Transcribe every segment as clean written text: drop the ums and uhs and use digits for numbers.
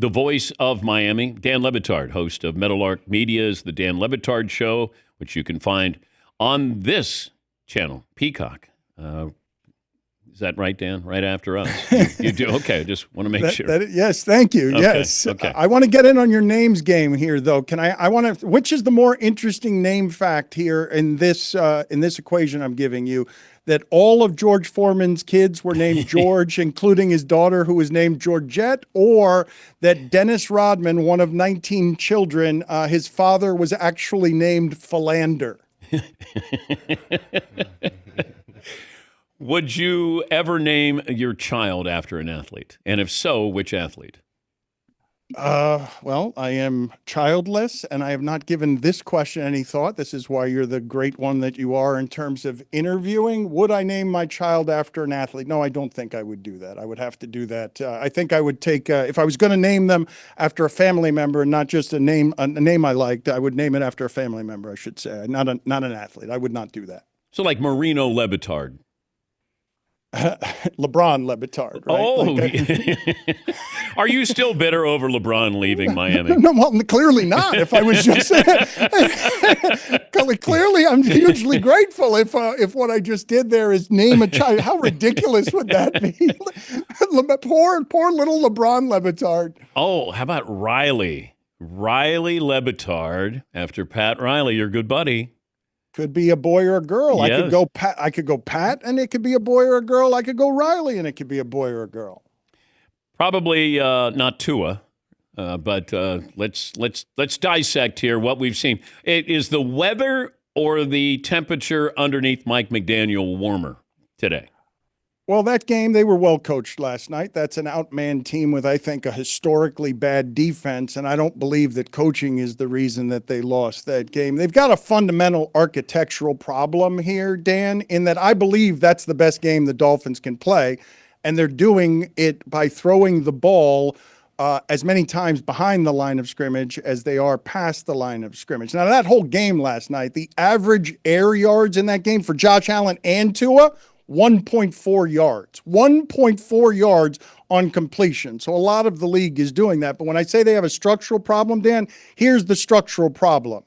the voice of Miami, Dan Le Batard, host of Meadowlark Media's The Dan Le Batard Show, which you can find on this channel, Peacock. Is that right, Dan? Right after us. You do? Okay, I just want to make sure. Yes, thank you. Okay, yes. okay. I want to get in on your names game here, though. Which is the more interesting name fact here in this equation I'm giving you? That all of George Foreman's kids were named George, including his daughter, who was named Georgette, or that Dennis Rodman, one of 19 children, his father was actually named Philander. Would you ever name your child after an athlete? And if so, which athlete? Well, I am childless, and I have not given this question any thought. This is why you're the great one that you are in terms of interviewing. Would I name my child after an athlete? No, I don't think I would do that. I would have to do that. I think I would take, if I was going to name them after a family member and not just a name I liked, I would name it after a family member, I should say, not an athlete. I would not do that. So like Marino Le Batard. LeBron Le Batard, right? Oh, are you still bitter over LeBron leaving Miami? No, well, clearly not. If I was just clearly, I'm hugely grateful. If what I just did there is name a child, how ridiculous would that be? Poor little LeBron Le Batard. Oh, how about Riley Le Batard after Pat Riley, your good buddy? Could be a boy or a girl. Yes. I could go Pat, and it could be a boy or a girl. I could go Riley, and it could be a boy or a girl. Probably not Tua, but let's dissect here what we've seen. Is the weather or the temperature underneath Mike McDaniel warmer today? Well, that game, they were well coached last night. That's an outmanned team with, I think, a historically bad defense, and I don't believe that coaching is the reason that they lost that game. They've got a fundamental architectural problem here, Dan, in that I believe that's the best game the Dolphins can play, and they're doing it by throwing the ball as many times behind the line of scrimmage as they are past the line of scrimmage. Now, that whole game last night, the average air yards in that game for Josh Allen and Tua, 1.4 yards, 1.4 yards on completion. So a lot of the league is doing that. But when I say they have a structural problem, Dan, here's the structural problem.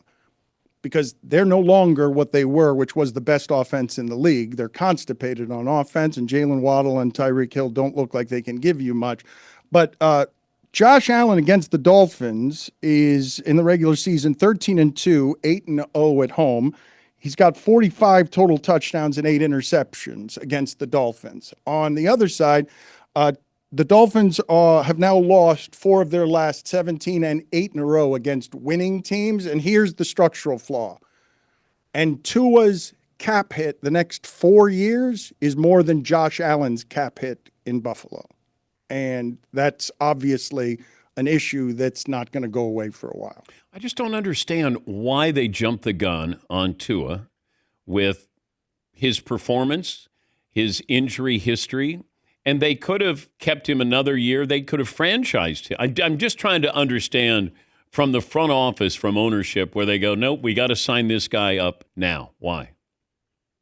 Because they're no longer what they were, which was the best offense in the league. They're constipated on offense, and Jalen Waddle and Tyreek Hill don't look like they can give you much. But Josh Allen against the Dolphins is, in the regular season, 13-2, 8-0 at home. He's got 45 total touchdowns and 8 interceptions against the Dolphins. On the other side, the Dolphins have now lost 4 of their last 17 and 8 in a row against winning teams. And here's the structural flaw. And Tua's cap hit the next 4 years is more than Josh Allen's cap hit in Buffalo. And that's obviously an issue that's not going to go away for a while. I just don't understand why they jumped the gun on Tua with his performance, his injury history, and they could have kept him another year. They could have franchised him. I'm just trying to understand from the front office, from ownership, where they go, nope, we got to sign this guy up now. Why?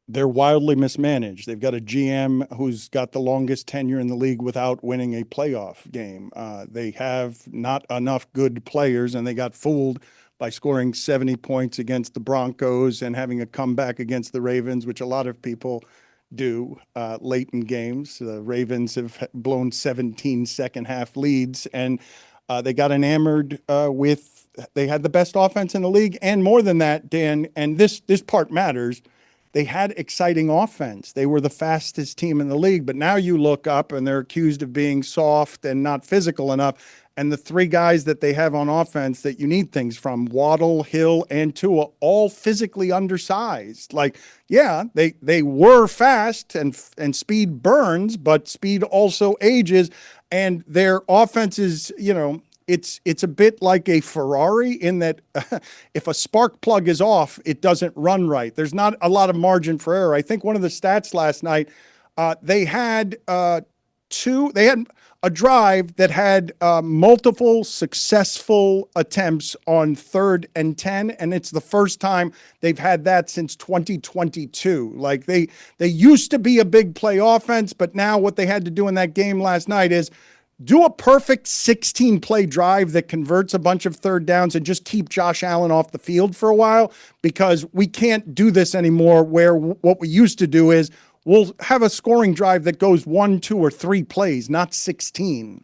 They're wildly mismanaged. They've got a GM who's got the longest tenure in the league without winning a playoff game. They have not enough good players, and they got fooled by scoring 70 points against the Broncos and having a comeback against the Ravens, which a lot of people do late in games. The Ravens have blown 17 second-half leads, and they got enamored with – they had the best offense in the league, and more than that, Dan, and this part matters – they had exciting offense. They were the fastest team in the league, but now you look up and they're accused of being soft and not physical enough. And the 3 guys that they have on offense that you need things from, Waddle, Hill, and Tua, all physically undersized. Like, yeah, they were fast and speed burns, but speed also ages. And their offense is, it's a bit like a Ferrari in that if a spark plug is off, it doesn't run right. There's not a lot of margin for error. I think one of the stats last night, they had a drive that had multiple successful attempts on 3rd and 10, and it's the first time they've had that since 2022. Like they used to be a big play offense, but now what they had to do in that game last night is do a perfect 16-play drive that converts a bunch of third downs and just keep Josh Allen off the field for a while, because we can't do this anymore, where what we used to do is we'll have a scoring drive that goes 1, 2, or 3 plays, not 16.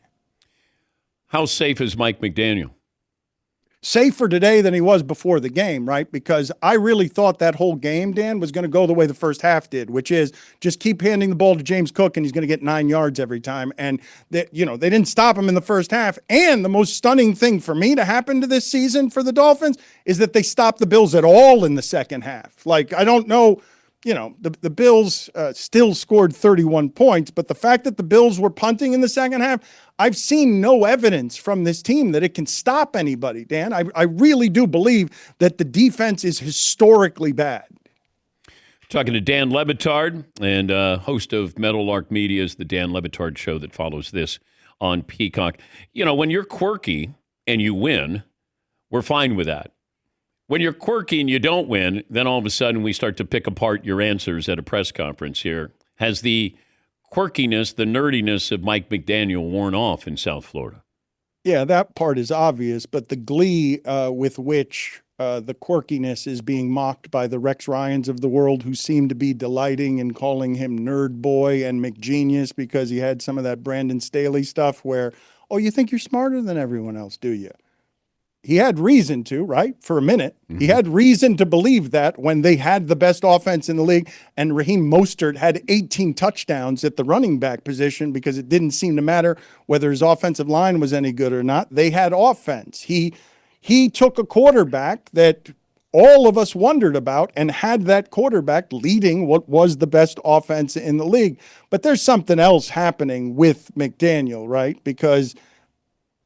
How safe is Mike McDaniel? Safer today than he was before the game, right? Because I really thought that whole game, Dan, was going to go the way the first half did, which is just keep handing the ball to James Cook and he's going to get 9 yards every time. And they didn't stop him in the first half. And the most stunning thing for me to happen to this season for the Dolphins is that they stopped the Bills at all in the second half. Like, I don't know, the Bills still scored 31 points, but the fact that the Bills were punting in the second half, I've seen no evidence from this team that it can stop anybody, Dan. I really do believe that the defense is historically bad. Talking to Dan Le Batard, and host of Meadowlark Media's The Dan Le Batard Show that follows this on Peacock. When you're quirky and you win, we're fine with that. When you're quirky and you don't win, then all of a sudden we start to pick apart your answers at a press conference here. Has the quirkiness, the nerdiness of Mike McDaniel worn off in South Florida? Yeah, that part is obvious, but the glee with which the quirkiness is being mocked by the Rex Ryans of the world, who seem to be delighting in calling him nerd boy and McGenius because he had some of that Brandon Staley stuff where, oh, you think you're smarter than everyone else, do you? He had reason to, right? For a minute. Mm-hmm. He had reason to believe that when they had the best offense in the league, and Raheem Mostert had 18 touchdowns at the running back position because it didn't seem to matter whether his offensive line was any good or not. They had offense. He took a quarterback that all of us wondered about and had that quarterback leading what was the best offense in the league. But there's something else happening with McDaniel, right? Because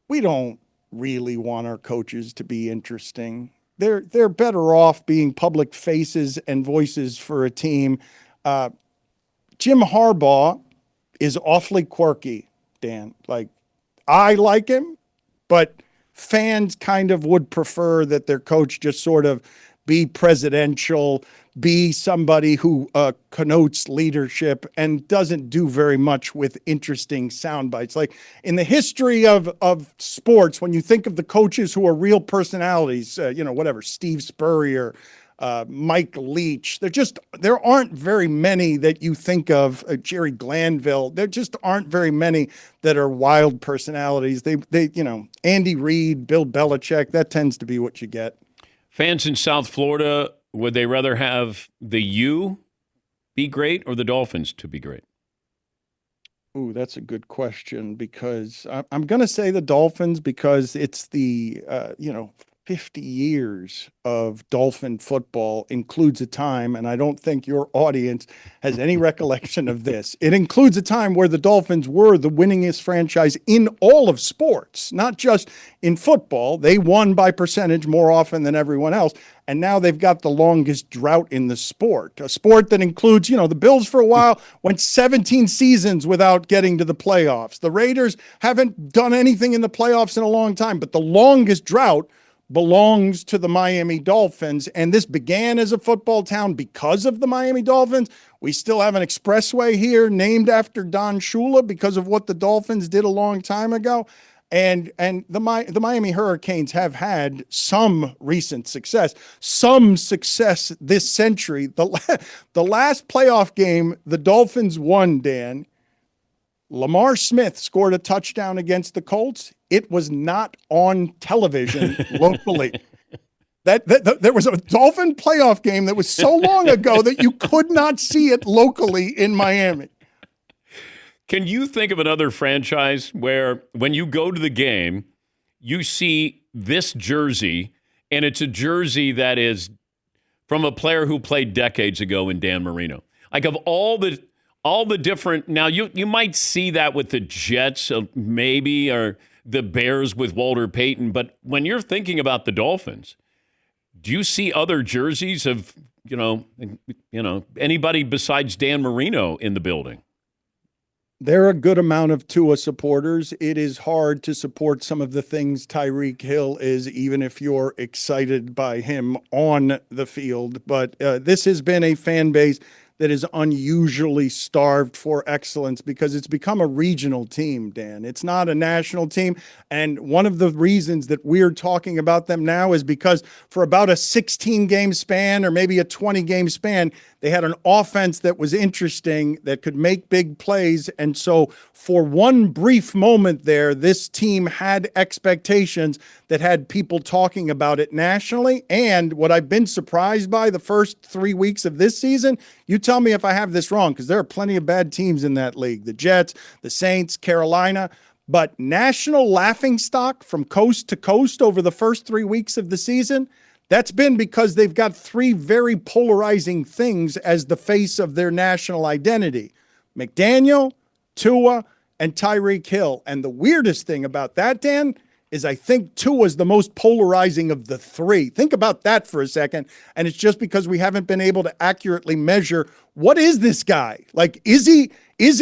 we don't really want our coaches to be interesting. They're better off being public faces and voices for a team. Jim Harbaugh is awfully quirky, Dan. Like, I like him, but fans kind of would prefer that their coach just sort of be presidential, be somebody who connotes leadership and doesn't do very much with interesting sound bites. Like, in the history of sports, when you think of the coaches who are real personalities, Steve Spurrier, Mike Leach, there aren't very many that you think of, Jerry Glanville. There just aren't very many that are wild personalities. Andy Reid, Bill Belichick, that tends to be what you get. Fans in South Florida, would they rather have the U be great or the Dolphins to be great? Ooh, that's a good question, because I'm going to say the Dolphins, because it's the, 50 years of Dolphin football includes a time, and I don't think your audience has any recollection of this. It includes a time where the Dolphins were the winningest franchise in all of sports, not just in football. They won by percentage more often than everyone else. And now they've got the longest drought in the sport, a sport that includes, the Bills for a while went 17 seasons without getting to the playoffs. The Raiders haven't done anything in the playoffs in a long time, but the longest drought belongs to the Miami Dolphins. And this began as a football town because of the Miami Dolphins. We still have an expressway here named after Don Shula because of what the Dolphins did a long time ago. And the Miami Hurricanes have had some recent success, this century. The last playoff game the Dolphins won, Dan, Lamar Smith scored a touchdown against the Colts. It was not on television locally. There was a Dolphin playoff game that was so long ago that you could not see it locally in Miami. Can you think of another franchise where when you go to the game, you see this jersey, and it's a jersey that is from a player who played decades ago in Dan Marino? Like, of all the different, now you might see that with the Jets, maybe, or the Bears with Walter Payton, but when you're thinking about the Dolphins, do you see other jerseys of, anybody besides Dan Marino in the building? There are a good amount of Tua supporters. It is hard to support some of the things Tyreek Hill is, even if you're excited by him on the field. But this has been a fan base that is unusually starved for excellence because it's become a regional team, Dan. It's not a national team. And one of the reasons that we're talking about them now is because for about a 16-game span or maybe a 20-game span, they had an offense that was interesting, that could make big plays. And so for one brief moment there, this team had expectations that had people talking about it nationally. And what I've been surprised by the first 3 weeks of this season, you tell me if I have this wrong, because there are plenty of bad teams in that league. The Jets, the Saints, Carolina. But national laughingstock from coast to coast over the first 3 weeks of the season, that's been because they've got three very polarizing things as the face of their national identity: McDaniel, Tua, and Tyreek Hill. And the weirdest thing about that, Dan, is I think Tua's the most polarizing of the three. Think about that for a second. And it's just because we haven't been able to accurately measure, what is this guy? Like, is he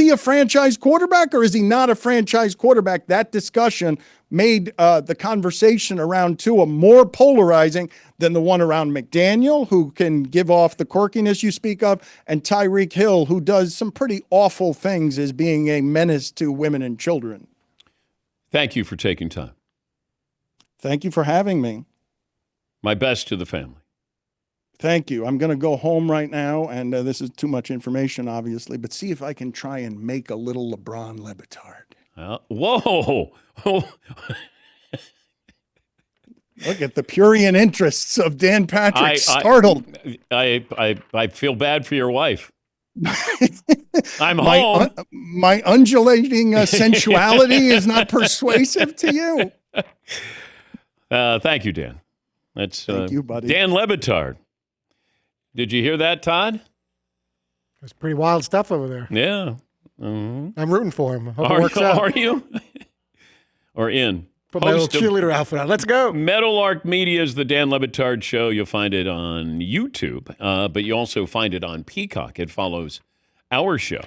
a franchise quarterback or is he not a franchise quarterback? That discussion made the conversation around Tua more polarizing than the one around McDaniel, who can give off the quirkiness you speak of, and Tyreek Hill, who does some pretty awful things as being a menace to women and children. Thank you for taking time. Thank you for having me. My best to the family. Thank you. I'm going to go home right now, and this is too much information, obviously, but see if I can try and make a little LeBron Le Batard. Whoa. Look at the prurient interests of Dan Patrick, startled. I feel bad for your wife. I'm home. My undulating sensuality is not persuasive to you. Thank you, Dan. Thank you, buddy. Dan Le Batard. Did you hear that, Todd? It's pretty wild stuff over there. Yeah. Mm-hmm. I'm rooting for him. Hope it works out. Are you? Or in? Put my little cheerleader outfit on. Let's go. Meadowlark Media is the Dan Le Batard Show. You'll find it on YouTube, but you also find it on Peacock. It follows our show.